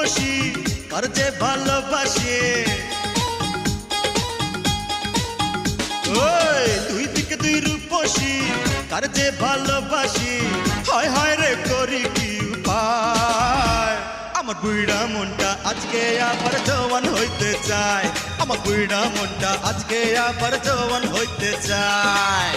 রূপসী কার যে ভালোবাসে। ওই দুই দিকে দুই রূপসী কার যে ভালোবাসি, হায় হায় রে করি কি উপায়। আমার বুইড়া মনটা আজকে আবার জওয়ান হইতে চায়, আমার বুইড়া মনটা আজকে আবার জওয়ান হইতে চায়।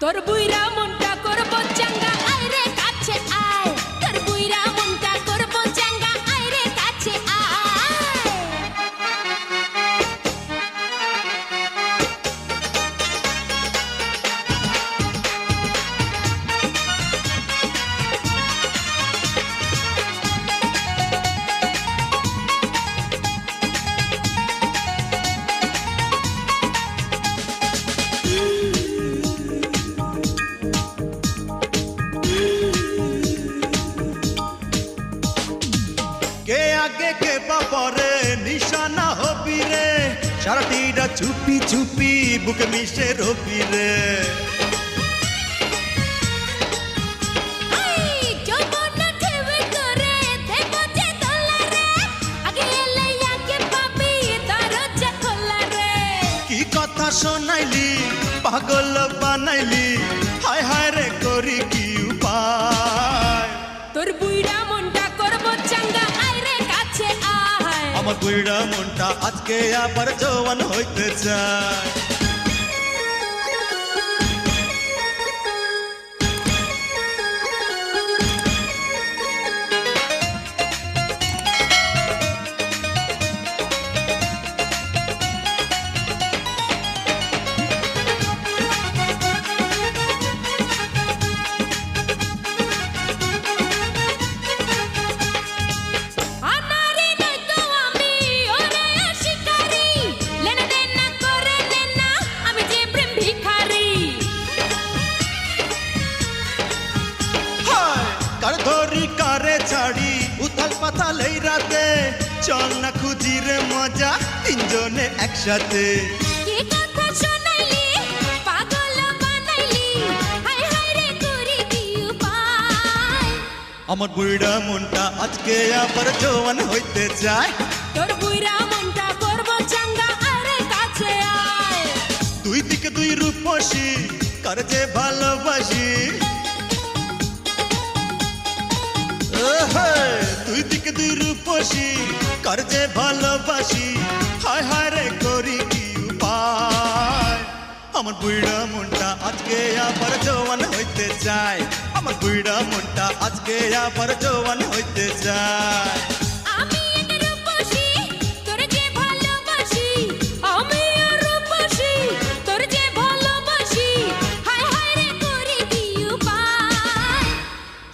তোর বুইরা মনটা করব চাঙ্গা আয় রে কাছে আয়, তোর বুইরা মনটা করব চাঙ্গা আয় রে কাছে আয়। কে আগে কে বাপরে নিশানা হবি রে, সারাটিরা চুপি চুপি বুকে মিশে রবি রে। কি কথা শোনাইলি পাগল বানাইলি, হায় হায় রে করি কি উপায়। তোর বুইরা মনটা করব চাঙ্গা আয় রে কাছে আয়, আমার বুইড়া মনটা আজকে আবার জওয়ান হইতে চায়। ধরি কারে ছাড়ি উথাল পাথাল এই রাতে, চল না খুঁজি রে মজা তিনজনে একসাথে। কি কথা শোনাইলি পাগল বানাইলি, হায় হায় রে করি কি উপায়। আমার বুইড়া মনটা আজকে আবার জওয়ান হইতে চায়, তোর বুইরা মনটা করব চাঙ্গা আয় রে কাছে আয়। দুই দিকে দুই রূপসী কার যে ভালোবাসি, দুই দিকে দুই রূপসী কার যে ভালোবাসি, হায় হায় রে করি কি উপায়। আমার বুইড়া মনটা আজকে আবার জওয়ান হইতে চায়, আমার বুইড়া মনটা আজকে আবার জওয়ান হইতে চায়। আমি এক রূপসী তোর যে ভালোবাসি, আমি রূপসী তোর যে ভালোবাসি, হায় হায় রে করি কি উপায়।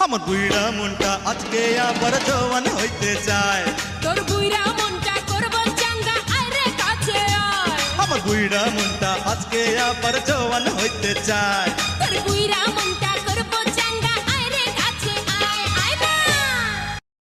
আমার বুইড়া মনটা আজকে আবার জওয়ান হইতে চায়, তোর বুইরা মনটা করব চাঙ্গা আয় রে কাছে আয়, আমার বুইড়া মনটা আজকে আবার জওয়ান হইতে চায়। তোর বুইরা মনটা